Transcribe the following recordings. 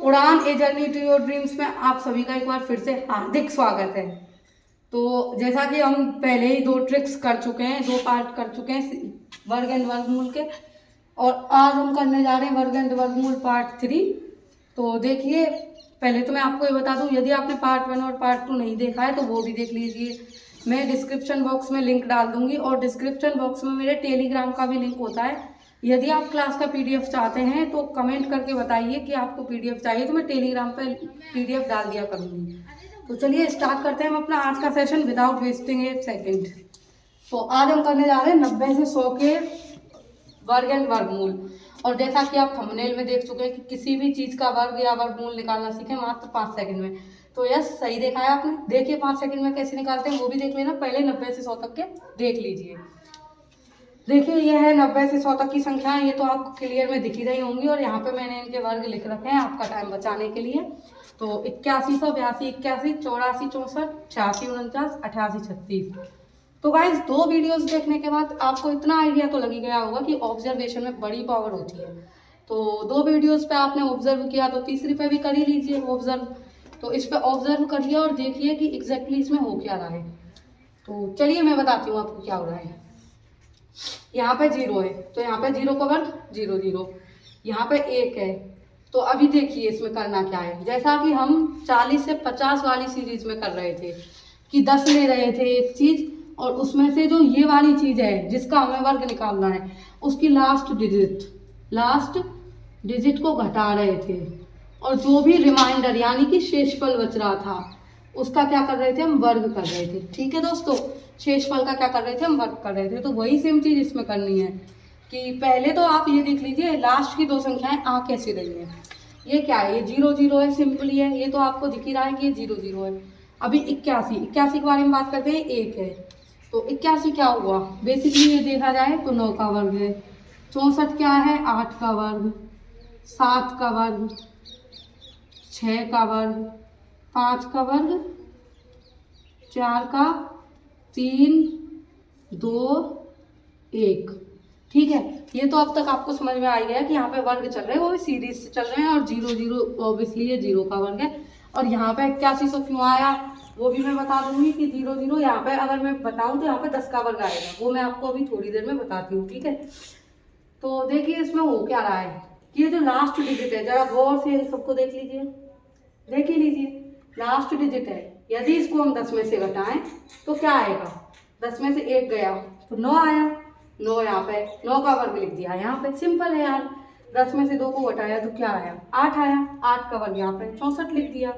उड़ान a journey to your dreams में आप सभी का एक बार फिर से हार्दिक स्वागत है। तो जैसा कि हम पहले ही 2 ट्रिक्स कर चुके हैं, 2 पार्ट कर चुके हैं वर्ग एंड वर्गमूल के, और आज हम करने जा रहे हैं वर्ग एंड वर्गमूल पार्ट 3। तो देखिए, पहले तो मैं आपको ये बता दूं, यदि आपने पार्ट 1 और पार्ट 2 नहीं देखा है तो वो भी देख लीजिए। मैं डिस्क्रिप्शन बॉक्स में लिंक डाल दूंगी, और डिस्क्रिप्शन बॉक्स में मेरे टेलीग्राम का भी लिंक होता है। यदि आप क्लास का पीडीएफ चाहते हैं तो कमेंट करके बताइए कि आपको पीडीएफ चाहिए, तो मैं टेलीग्राम पर पीडीएफ डाल दिया करूँगी। तो चलिए स्टार्ट करते हैं हम अपना आज का सेशन विदाउट वेस्टिंग ए सेकेंड। तो आज हम करने जा रहे हैं 90 से 100 के वर्ग एंड वर्गमूल। और जैसा कि आप थंबनेल में देख चुके हैं कि किसी भी चीज़ का वर्ग या वर्गमूल निकालना सीखें मात्र 5 सेकंड में। तो यस, सही देखा है आपने। देखिए 5 सेकंड में कैसे निकालते हैं वो भी देख लेना। पहले 90 से 100 तक के देख लीजिए। देखिए ये है 90 से 100 तक की संख्या, ये तो आपको क्लियर में दिख ही रही होंगी, और यहाँ पे मैंने इनके वर्ग लिख रखे हैं आपका टाइम बचाने के लिए। तो 81, 82, 81, 84, 64, 86, 49, 88, 36। तो गाइज 2 वीडियोस देखने के बाद आपको इतना आइडिया तो लग ही गया होगा कि ऑब्जर्वेशन में बड़ी पावर होती है। तो 2 वीडियोस पे आपने ऑब्जर्व किया, तो तीसरी पे भी कर ही लीजिए ऑब्जर्व। तो इस पे ऑब्जर्व करिए और देखिए कि एग्जैक्टली इसमें हो क्या रहा है। तो चलिए मैं बताती हूँ आपको क्या हो रहा है। यहाँ पे 0 है, तो यहाँ पे 0 का वर्ग 0 0, यहाँ पे 1 है। तो अभी देखिए इसमें करना क्या है। जैसा कि हम 40 से 50 वाली सीरीज में कर रहे थे कि 10 ले रहे थे एक चीज़, और उसमें से जो ये वाली चीज़ है जिसका हमें वर्ग निकालना है उसकी लास्ट डिजिट को घटा रहे थे, और जो भी रिमाइंडर यानी कि शेषफल बच रहा था उसका क्या कर रहे थे, हम वर्ग कर रहे थे। ठीक है दोस्तों, शेषफल का क्या कर रहे थे, हम वर्ग कर रहे थे। तो वही सेम चीज़ इसमें करनी है कि पहले तो आप ये देख लीजिए लास्ट की 2 संख्याएं आ कैसे रही हैं। ये क्या है, ये 0 0 है, सिंपली है, ये तो आपको दिख ही रहा है कि ये 0 0 है। अभी 81 के बारे में बात करते हैं। 1 है, तो 81 क्या हुआ, बेसिकली ये देखा जाए तो 9 का वर्ग है। 64 क्या है, 8 का वर्ग, 7 का वर्ग, 6 का वर्ग, 5 का वर्ग, 4 का, 3 2 1। ठीक है, ये तो अब तक आपको समझ में आ गया कि यहाँ पे वर्ग चल रहे हैं, वो भी सीरीज से चल रहे हैं, और 0 0 ऑब्वियसली ये 0 का वर्ग है। और यहाँ पे 81 क्यों आया वो भी मैं बता दूंगी कि 0 0 यहाँ पे अगर मैं बताऊँ तो यहाँ पे 10 का वर्ग आएगा, वो मैं आपको अभी थोड़ी देर में बताती हूँ। ठीक है, तो देखिए इसमें हो क्या रहा है कि ये जो लास्ट डिजिट है, जरा गौर से इन सबको देख लीजिए, देख ही लीजिए। लास्ट डिजिट है, यदि इसको हम 10 में से घटाएं तो क्या आएगा, 10 में से 1 गया तो 9 आया। 9 यहाँ पे 9 का वर्ग लिख दिया, यहाँ पे सिंपल है यार। 10 में से 2 को घटाया तो क्या आया, 8 आया। 8 का वर्ग यहाँ पे 64 लिख दिया।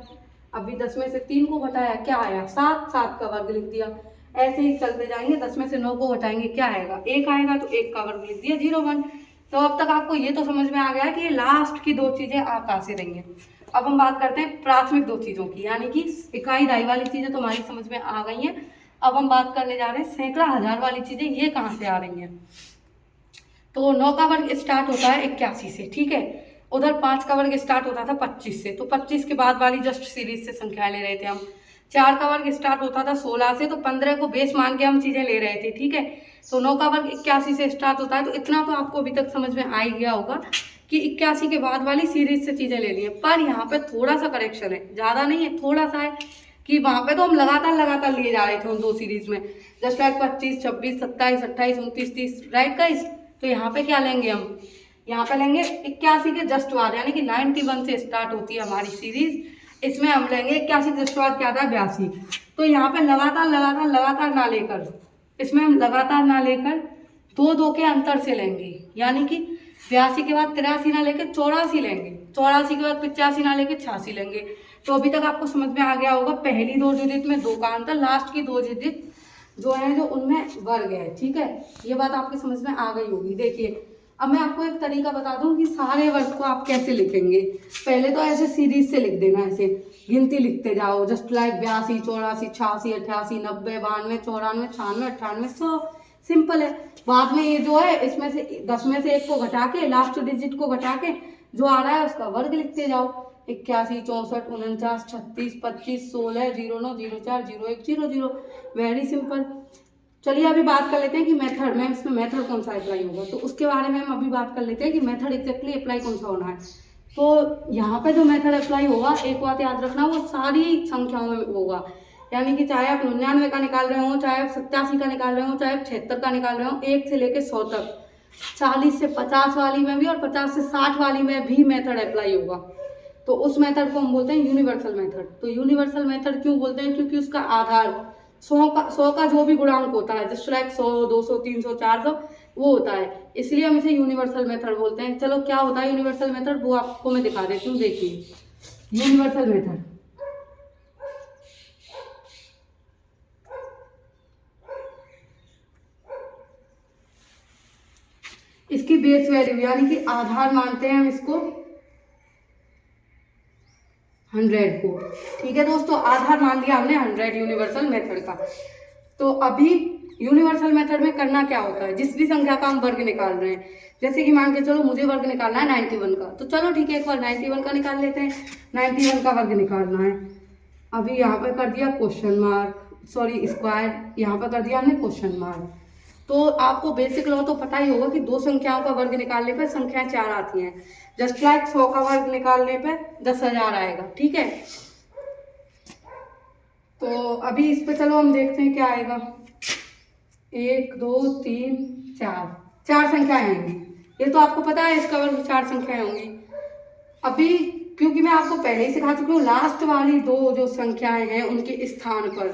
अभी 10 में से 3 को घटाया, क्या आया, 7। 7 का वर्ग लिख दिया। ऐसे ही चलते जाएंगे, 10 में से 9 को घटाएंगे क्या आएगा, 1 आएगा, तो 1 का वर्ग लिख दिया, 0 1। तो अब तक आपको ये तो समझ में आ गया कि ये लास्ट की 2 चीज़ें आ कहाँ से रही हैं। अब हम बात करते हैं प्राथमिक 2 चीज़ों की, यानी कि इकाई दहाई वाली चीज़ें तो हमारी समझ में आ गई हैं। अब हम बात करने जा रहे हैं सैकड़ा हजार वाली चीज़ें, ये कहाँ से आ रही हैं। तो 9 का वर्ग स्टार्ट होता है 81 से, ठीक है। उधर 5 का वर्ग स्टार्ट होता था 25 से, तो 25 के बाद वाली जस्ट सीरीज से संख्याएं ले रहे थे हम। 4 का वर्ग स्टार्ट होता था 16 से, तो 15 को बेस मान के हम चीज़ें ले रहे थे। ठीक है, तो 9 का वर्ग 81 से स्टार्ट होता है। तो इतना तो आपको अभी तक समझ में आ ही गया होगा कि 81 के बाद वाली सीरीज से चीज़ें ले ली हैं। पर यहाँ पे थोड़ा सा करेक्शन है, ज़्यादा नहीं है, थोड़ा सा है कि वहाँ पे तो हम लगातार लिए जा रहे थे उन 2 सीरीज में, जस्ट लाइक 25, 26, 27, 28, 29, 30, राइट गाइस। तो यहाँ पे क्या लेंगे हम, यहाँ पे लेंगे 81 के जस्ट बाद, यानी कि 91 से स्टार्ट होती है हमारी सीरीज। इसमें हम लेंगे 81 के जस्ट बाद क्या था, 82। तो यहाँ पे लगातार ना लेकर, इसमें हम लगातार ना लेकर 2 2 के अंतर से लेंगे, यानी कि 82 के बाद 83 ना लेके 84 लेंगे, 84 के बाद 85 ना लेके 86 लेंगे। तो अभी तक आपको समझ में आ गया होगा, पहली 2 डिजिट में 2 का अंतर, लास्ट की 2 डिजिट जो है जो उनमें वर्ग है। ठीक है, ये बात आपकी समझ में आ गई होगी। देखिए अब मैं आपको एक तरीका बता दूं कि सारे वर्ग को आप कैसे लिखेंगे। पहले तो ऐसे सीरीज से लिख देना, ऐसे गिनती लिखते जाओ, जस्ट लाइक 82, 84, 86, 88, 90, 92, 94, 96, 98, 100, सिंपल है। बाद में ये जो है इसमें से 10 में से 1 को घटा के, लास्ट डिजिट को घटा के जो आ रहा है उसका वर्ग लिखते जाओ। 81, 64, 49, 36, 25, 16, 09, 04, 01, 00, वेरी सिंपल। चलिए अभी बात कर लेते हैं कि मेथड में, इसमें मेथड कौन सा अप्लाई होगा, तो उसके बारे में हम अभी बात कर लेते हैं कि मेथड एग्जैक्टली अप्लाई कौन सा होना है। तो यहाँ पे जो मेथड अप्लाई होगा, एक बात याद रखना, वो सारी संख्याओं में होगा। यानी कि चाहे आप 99 का निकाल रहे हो, चाहे आप 87 का निकाल रहे हो, चाहे आप 76 का निकाल रहे हो, 1 से लेकर 100 तक, 40 से 50 वाली में भी और 50 से 60 वाली में भी मेथड अप्लाई होगा। तो उस मेथड को हम बोलते हैं यूनिवर्सल मेथड। तो यूनिवर्सल मेथड क्यों बोलते हैं? क्योंकि उसका आधार 100 का जो भी गुणांक होता है, जस्ट लाइक 100, 200, 300, 400, वो होता है, इसलिए हम इसे यूनिवर्सल मेथड बोलते हैं। चलो क्या होता है यूनिवर्सल मेथड, वो आपको मैं दिखा देती हूँ। देखिए यूनिवर्सल मेथड, इसकी बेस वैल्यू यानी कि आधार मानते हैं हम इसको 100 को। ठीक है दोस्तों, आधार मान लिया हमने 100 यूनिवर्सल मेथड का। तो अभी यूनिवर्सल मेथड में करना क्या होता है, जिस भी संख्या का हम वर्ग निकाल रहे हैं, जैसे कि मान के चलो मुझे वर्ग निकालना है 91 का, तो चलो ठीक है एक बार 91 का निकाल लेते हैं। 91 का वर्ग निकालना है। अभी यहाँ पे कर दिया क्वेश्चन मार्क, सॉरी स्क्वायर, यहाँ पे कर दिया हमने क्वेश्चन मार्क। तो आपको बेसिक लॉ तो पता ही होगा कि दो संख्याओं का वर्ग निकालने पर संख्याएं 4 आती हैं। जस्ट लाइक 100 का वर्ग निकालने पे 10,000 आएगा। ठीक है, तो अभी इस पे चलो हम देखते हैं क्या आएगा। 1 2 3 4, 4 संख्याएं आएंगी। ये तो आपको पता है इसका वर्ग 4 संख्याएं होंगी। अभी क्योंकि मैं आपको पहले ही सिखा चुकी हूँ, लास्ट वाली दो जो संख्याएं हैं उनके स्थान पर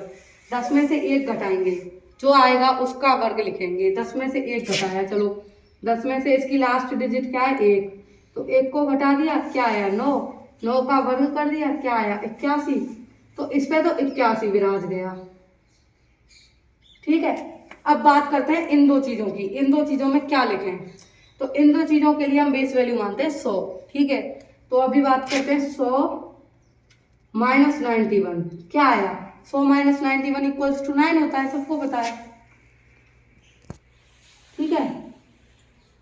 10 में से 1 घटाएंगे, जो आएगा उसका वर्ग लिखेंगे। 10 में से 1 घटाया, चलो 10 में से इसकी लास्ट डिजिट क्या है 1, तो 1 को घटा दिया, क्या आया 9, 9 का वर्ग कर दिया, क्या आया 81, तो इस पे तो 81 विराज गया। ठीक है, अब बात करते हैं इन दो चीजों की, इन दो चीजों में क्या लिखें। तो इन दो चीजों के लिए हम बेस वैल्यू मानते हैं 100। ठीक है, तो अभी बात करते हैं 100 माइनस 91, क्या आया 100 माइनस 91 इक्वल्स टू 9 होता है, सबको पता है। ठीक है,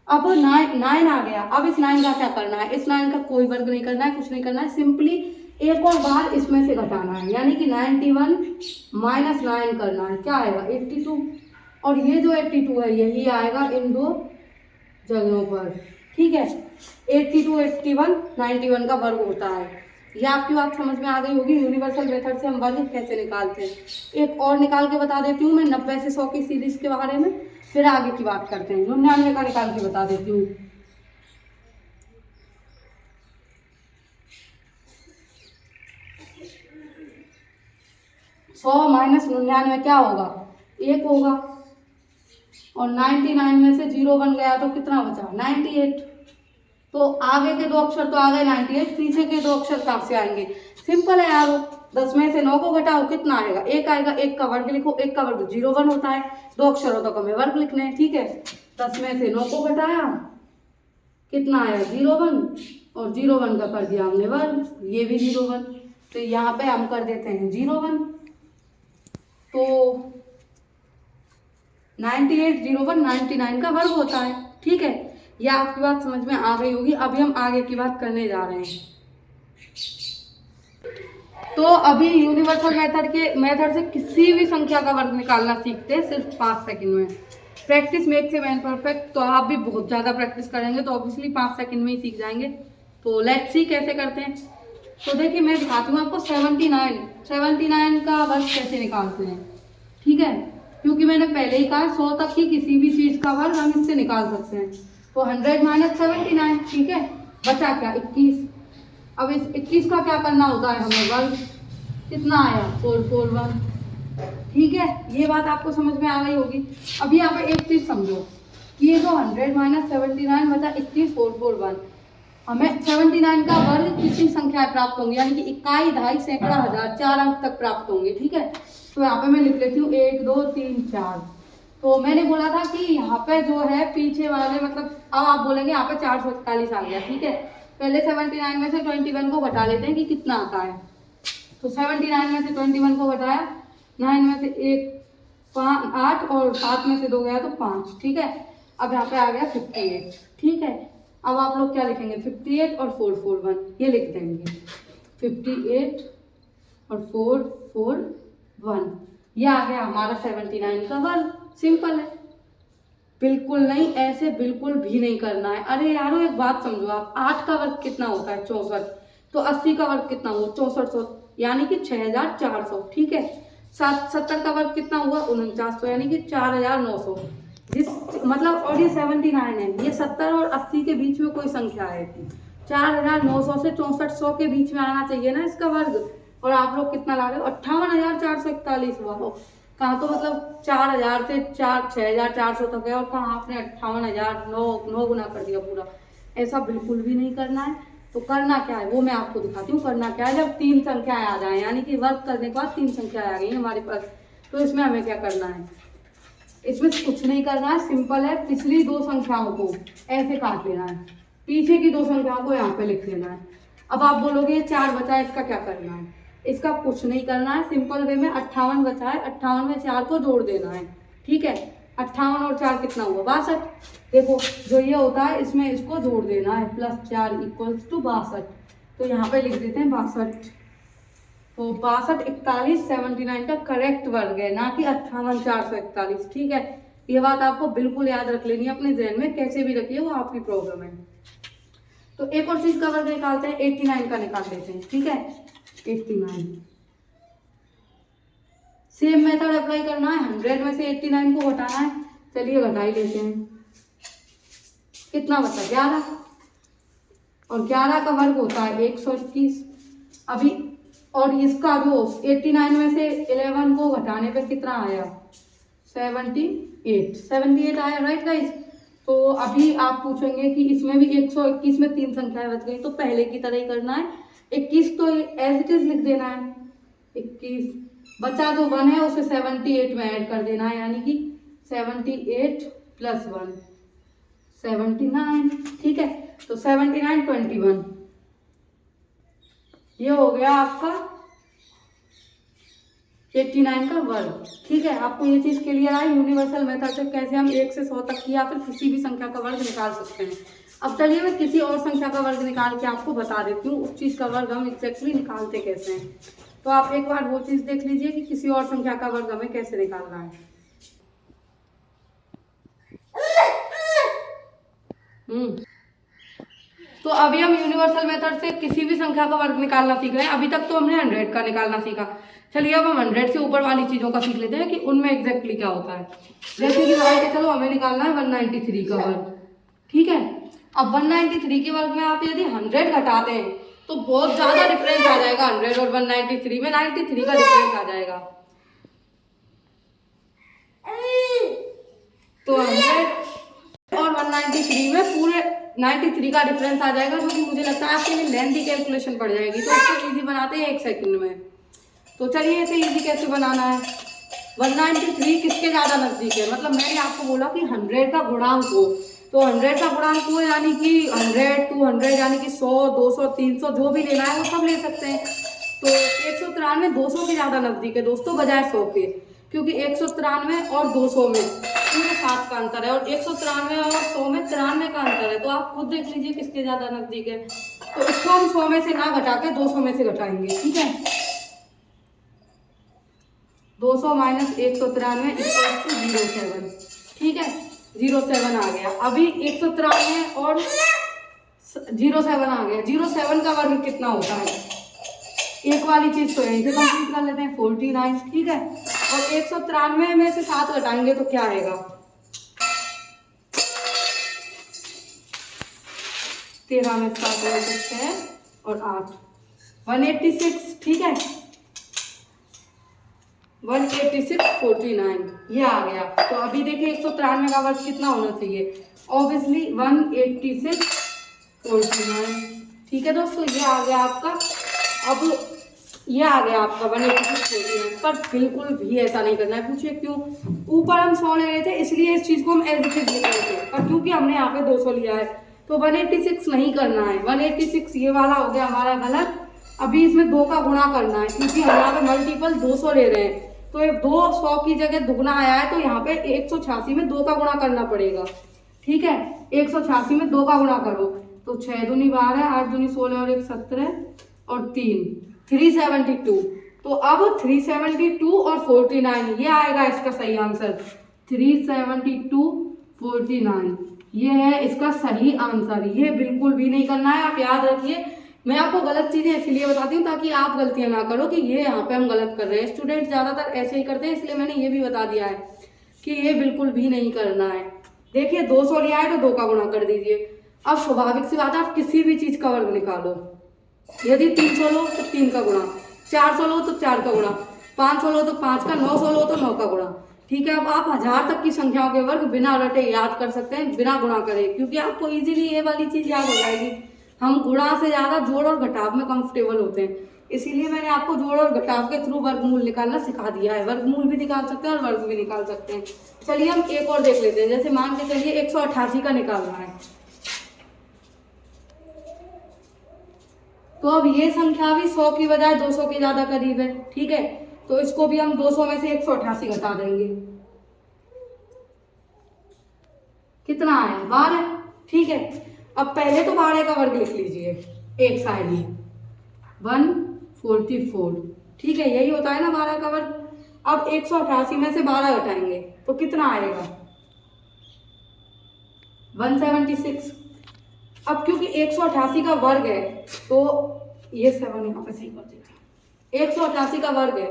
अब 9 आ गया। अब इस 9 का क्या करना है, इस 9 का कोई वर्ग नहीं करना है, कुछ नहीं करना है, सिंपली एक और बार इसमें से घटाना है, यानी कि 91 माइनस 9 करना है, क्या आएगा 82, और ये जो 82 है यही आएगा इन दो जगहों पर। ठीक है, 82 81 91 का वर्ग होता है। ये आपकी बात समझ में आ गई होगी यूनिवर्सल मेथड से हम वर्ग कैसे निकालते हैं। एक और निकाल के बता देती हूँ मैं 90 से 100 की सीरीज के बारे में, फिर आगे की बात करते हैं। 99 का निकाल के बता देती हूँ। 100 माइनस 99 क्या होगा 1 होगा, और 99 में से 0 बन गया तो कितना बचा 98। तो आगे के दो अक्षर तो आ गए 98, पीछे के दो अक्षर कहाँ से आएंगे, सिंपल है यार। 10 में से 9 को घटाओ, कितना आएगा 1 आएगा, 1 का वर्ग लिखो, 1 का वर्ग 01 होता है, दो अक्षर होता तो हमें वर्ग लिखने हैं। ठीक है, 10 में से 9 को घटाया, कितना आया 01, और 01 का कर दिया हमने वर्ग, ये भी 01, तो यहाँ पे हम कर देते हैं 01। तो 98 01 99 का वर्ग होता है। ठीक है, यह आपकी बात समझ में आ गई होगी। अभी हम आगे की बात करने जा रहे हैं। तो अभी यूनिवर्सल मेथड से किसी भी संख्या का वर्ग निकालना सीखते हैं सिर्फ 5 सेकंड में। Practice makes a man perfect, तो आप भी बहुत ज़्यादा प्रैक्टिस करेंगे तो ऑब्वियसली 5 सेकंड में ही सीख जाएंगे। तो लेट्स सी कैसे करते हैं। तो देखिए मैं दिखाती हूँ आपको 79 का वर्ग कैसे निकालते हैं। ठीक है, क्योंकि मैंने पहले ही कहा 100 तक की किसी भी चीज़ का वर्ग हम इससे निकाल सकते हैं। तो 100 माइनस 79, ठीक है, बचा क्या 21। अब इस 21 का क्या करना होता है हमें वर्ग, कितना आया 441। ठीक है, ये बात आपको समझ में आ गई होगी। अब यहाँ पे एक चीज़ समझो कि ये जो 100 माइनस 79 बचा 21 441, हमें 79 का वर्ग कितनी संख्याएं प्राप्त होंगी, यानी कि इकाई, दहाई, सैकड़ा, हजार, 4 अंक तक प्राप्त होंगे। ठीक है, तो यहाँ पे मैं लिख लेती हूँ 1 2 3 4। तो मैंने बोला था कि यहाँ पे जो है पीछे वाले मतलब, अब आप बोलेंगे यहाँ पे 441 आ गया। ठीक है, पहले 79 में से 21 को घटा लेते हैं कि कितना आता है। तो 79 में से 21 को घटाया, 9 में से 1 8, और 7 में से 2 गया तो 5। ठीक है, अब यहाँ पे आ गया 58। ठीक है, अब आप लोग क्या लिखेंगे 58 और 441, ये लिख देंगे 58 और 441, ये आ गया हमारा 79 का वर्ग। सिंपल है। बिल्कुल नहीं, ऐसे बिल्कुल भी नहीं करना है। अरे यारो एक बात समझो, आप 8 का वर्ग कितना होता है 64, तो 80 का वर्ग कितना हुआ 6400, यानी कि 6400। ठीक है, 70 का वर्ग कितना हुआ 4900, यानी कि 4900। जिस मतलब, और ये 79 है, ये 70 और 80 के बीच में कोई संख्या है, 4900 से 6400 के बीच में आना चाहिए ना इसका वर्ग। और आप लोग कितना ला रहे हो 58,441 हुआ हो। कहाँ तो मतलब 4000 से 6400 तक है, और कहाँ आपने 58,000 नौ गुना कर दिया पूरा। ऐसा बिल्कुल भी नहीं करना है। तो करना क्या है वो मैं आपको दिखाती हूँ। करना क्या है, जब 3 संख्याएं आ जाए, यानी कि वर्ग करने के बाद 3 संख्याएं आ गई हमारे पास, तो इसमें हमें क्या करना है, इसमें कुछ नहीं करना है, सिंपल है। पिछली 2 संख्याओं को ऐसे काट लेना है, पीछे की 2 संख्याओं को यहाँ पे लिख लेना है। अब आप बोलोगे 4 बचा है, इसका क्या करना है। इसका कुछ नहीं करना है, सिंपल वे में 58 बचा है, 58 में 4 को जोड़ देना है। ठीक है, 58 और 4 कितना हुआ 62। देखो जो ये होता है इसमें इसको जोड़ देना है, +4 = 62। तो यहाँ पे लिख देते हैं 62। तो 62 41 79 का करेक्ट वर्ग है, ना कि 58,441। ठीक है, ये बात आपको बिल्कुल याद रख लेनी है अपने जहन में, कैसे भी रखिए वो आपकी प्रॉब्लम है। तो एक और चीज का वर्ग निकालते हैं, 89 का निकाल देते हैं। ठीक है, 89 सेम मेथड अप्लाई करना है, 100 में से 89 को घटाना है। चलिए घटा ही लेते हैं। कितना बचा 11, और 11 का वर्ग होता है 121। अभी और इसका जो 89 में से 11 को घटाने पे कितना आया 78 आया, राइट गाइस। तो अभी आप पूछेंगे कि इसमें भी 121 में 3 संख्याएं बच गई, तो पहले की तरह ही करना है। 21 तो एज इट इज लिख देना है, 21 बचा जो 1 है उसे 78 में ऐड कर देना है, यानी कि 78 + 1 79। ठीक है, तो 79 21 ये हो गया आपका 89 का वर्ग। ठीक है, आपको ये चीज क्लियर आई यूनिवर्सल मेथड से कैसे हम 1 से 100 तक की या फिर किसी भी संख्या का वर्ग निकाल सकते हैं। अब चलिए मैं किसी और संख्या का वर्ग निकाल के आपको बता देती हूँ उस चीज का वर्ग हम एग्जैक्टली निकालते कैसे हैं। तो आप एक बार वो चीज देख लीजिए कि किसी और संख्या का वर्ग हमें कैसे निकालना है। तो अभी हम यूनिवर्सल मेथड से किसी भी संख्या का वर्ग निकालना सीख रहे हैं। अभी तक तो हमने 100 का निकालना सीखा। चलिए अब हम 100 से ऊपर वाली चीजों का सीख लेते हैं कि उनमें एग्जैक्टली क्या होता है। जैसे कि मान के चलो हमें निकालना है 193 का वर्ग। ठीक है, अब 193 के वर्ग में आप यदि 100 घटाते हैं तो बहुत ज्यादा डिफरेंस आ जाएगा। 100 और 193 में 93 का डिफरेंस आ जाएगा। तो 100 और 193 में पूरे 93 का डिफरेंस आ जाएगा, जो कि मुझे लगता है आपके लिए लेंथी कैलकुलेशन पड़ जाएगी। तो इसको इजी बनाते हैं 1 सेकंड में। तो चलिए इसे इजी कैसे बनाना है। 193 किसके ज्यादा नजदीक है, मतलब मैंने आपको बोला कि 100 का गुणांक हो, तो 100 का गुणांक हो यानी कि 100 200 यानी कि 100 200 300 जो भी लेना है वो सब ले सकते हैं। तो 193 200 के ज्यादा नजदीक है दोस्तों, बजाय 100 के, क्योंकि 193 और 200 में पूरे 7 का अंतर है, और 193 और 100 में 93 का अंतर है। तो आप खुद देख लीजिए किसके ज्यादा नजदीक है। तो इसको हम 100 में से ना घटा के 200 में से घटाएंगे। ठीक है, 200 - 193 = 07। ठीक है, 07 आ गया। अभी 193 और 07 आ गया। 07 का वर्ग कितना होता है, एक वाली चीज तो यहीं से कंप्लीट कर लेते हैं 49। ठीक है, और 193 में से 7 घटाएंगे तो क्या आएगा 13 में 7 6 और 8 186। ठीक है, 186 49 ये आ गया। तो अभी देखिए 193 का वर्ग कितना होना चाहिए, ऑब्वियसली 186 49। ठीक है दोस्तों, ये आ गया आपका। अब ये आ गया आपका 186 49, पर बिल्कुल भी ऐसा नहीं करना है। पूछिए क्यों, ऊपर हम 100 ले रहे थे इसलिए इस चीज को हम एज इट इज लिख रहे थे, पर क्योंकि हमने यहाँ पे 200 लिया है तो 186 नहीं करना है। 186 ये वाला हो गया हमारा गलत। अभी इसमें 2 का गुणा करना है, क्योंकि हम यहाँ पे मल्टीपल 200 ले रहे हैं, तो ये 200 की जगह दुगना आया है, तो यहाँ पे 186 में 2 का गुणा करना पड़ेगा। ठीक है, 186 में 2 का गुणा करो तो 6 दूनी 12 8 दूनी 16 और 1 17 और 372। तो अब 372 और 49 ये आएगा इसका सही आंसर। 372 49। ये है इसका सही आंसर। ये बिल्कुल भी नहीं करना है, आप याद रखिए। मैं आपको गलत चीज़ें इसलिए बताती हूँ ताकि आप गलतियाँ ना करो कि ये यहाँ पे हम गलत कर रहे हैं। स्टूडेंट ज़्यादातर ऐसे ही करते हैं, इसलिए मैंने ये भी बता दिया है कि ये बिल्कुल भी नहीं करना है। देखिए 200 लिया है तो 2 का गुणा कर दीजिए। अब स्वाभाविक सी बात है, आप किसी भी चीज़ का वर्ग निकालो। यदि 300 लो तो 3 का गुणा, 400 लो तो 4 का गुणा, 500 लो तो 5 का, 900 लो तो 9 का गुणा। ठीक है, अब आप 1000 तक की संख्याओं के वर्ग बिना रटे याद कर सकते हैं, बिना गुणा करे, क्योंकि आपको इजीली ये वाली चीज़ याद हो जाएगी। हम गुणा से ज़्यादा जोड़ और घटाव में कंफर्टेबल होते हैं, इसीलिए मैंने आपको जोड़ और घटाव के थ्रू वर्गमूल निकालना सिखा दिया है। वर्गमूल भी निकाल सकते हैं और वर्ग भी निकाल सकते हैं। चलिए हम एक और देख लेते हैं। जैसे मान के चलिए 188 का निकालना है, तो अब ये संख्या भी 100 की बजाय 200 के ज़्यादा करीब है। ठीक है, तो इसको भी हम 200 में से 188 घटा देंगे। कितना आया? 12। ठीक है, अब पहले तो 12 का वर्ग लिख लीजिए एक साइड में, 144। ठीक है, यही होता है ना 12 का वर्ग। अब 188 में से 12 घटाएंगे तो कितना आएगा? 176। अब क्योंकि 188 का वर्ग है तो ये 7 यहाँ पे सही कर देते हैं। 188 का वर्ग है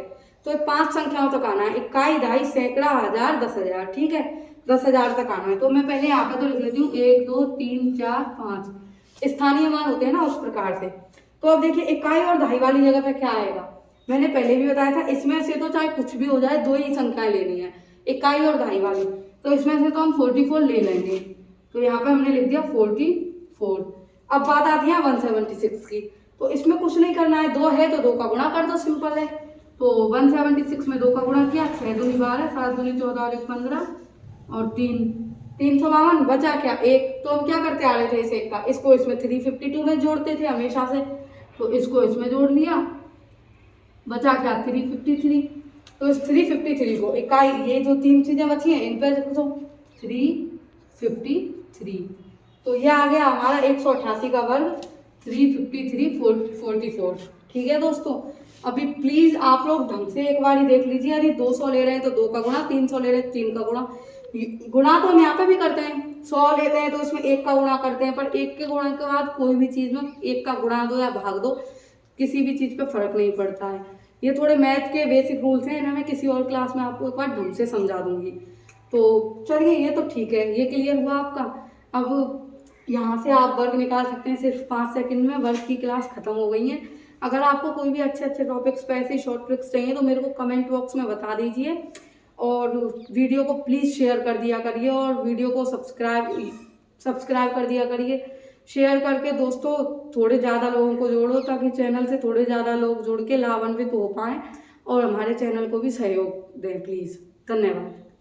तो 5 संख्याओं तक आना है, इकाई, दहाई, सैकड़ा, हजार, 10,000। ठीक है, 10,000 तक आना है। तो मैं पहले यहाँ पे तो लिख लेती हूँ 1 2 3 4 5 स्थानीय मान होते हैं ना, उस प्रकार से। तो अब देखिए इकाई और दहाई वाली जगह पे क्या आएगा? मैंने पहले भी बताया था, इसमें से तो चाहे कुछ भी हो जाए, 2 ही संख्याएं लेनी है, इकाई और दहाई वाली। तो इसमें से तो हम 44 ले लेंगे, तो यहाँ पे हमने लिख दिया 44। अब बात आती है 176 की, तो इसमें कुछ नहीं करना है, 2 है तो 2 का गुणा कर दो, सिंपल है। तो 176 में 2 का गुणा किया, 6 दूनी 12, 7 दूनी 14 और 1 15 और 352। बचा क्या? 1। तो हम क्या करते आ रहे थे इस एक का, इसको इसमें 352 में जोड़ते थे हमेशा से, तो इसको इसमें जोड़ लिया, बचा क्या? 353। तो इस 353 को इकाई, ये जो 3 चीजें बची हैं इन पर तो 353, तो ये आ गया हमारा 188 का वर्ग 353 ठीक है दोस्तों, अभी प्लीज आप लोग ढंग से एक बार ही देख लीजिए। यदि 200 ले रहे हैं तो 2 का गुणा, 300 ले रहे हैं 3 का गुणा। गुणा तो हम यहाँ पे भी करते हैं, 100 लेते हैं तो इसमें 1 का गुणा करते हैं, पर 1 के गुणा के बाद कोई भी चीज में 1 का गुणा दो या भाग दो, किसी भी चीज पे फर्क नहीं पड़ता है। ये थोड़े मैथ के बेसिक रूल्स हैं, इन्हें मैं किसी और क्लास में आपको एक बार ढंग से समझा दूंगी। तो चलिए ये तो ठीक है, ये क्लियर हुआ आपका। अब यहाँ से आप वर्ग निकाल सकते हैं सिर्फ 5 सेकंड में। वर्ग की क्लास खत्म हो गई है। अगर आपको कोई भी अच्छे अच्छे टॉपिक्स पे ऐसे शॉर्ट ट्रिक्स चाहिए तो मेरे को कमेंट बॉक्स में बता दीजिए, और वीडियो को प्लीज़ शेयर कर दिया करिए, और वीडियो को सब्सक्राइब कर दिया करिए। शेयर करके दोस्तों थोड़े ज़्यादा लोगों को जोड़ो, ताकि चैनल से थोड़े ज़्यादा लोग जुड़ के लाभान्वित हो पाएँ और हमारे चैनल को भी सहयोग दें प्लीज़। धन्यवाद।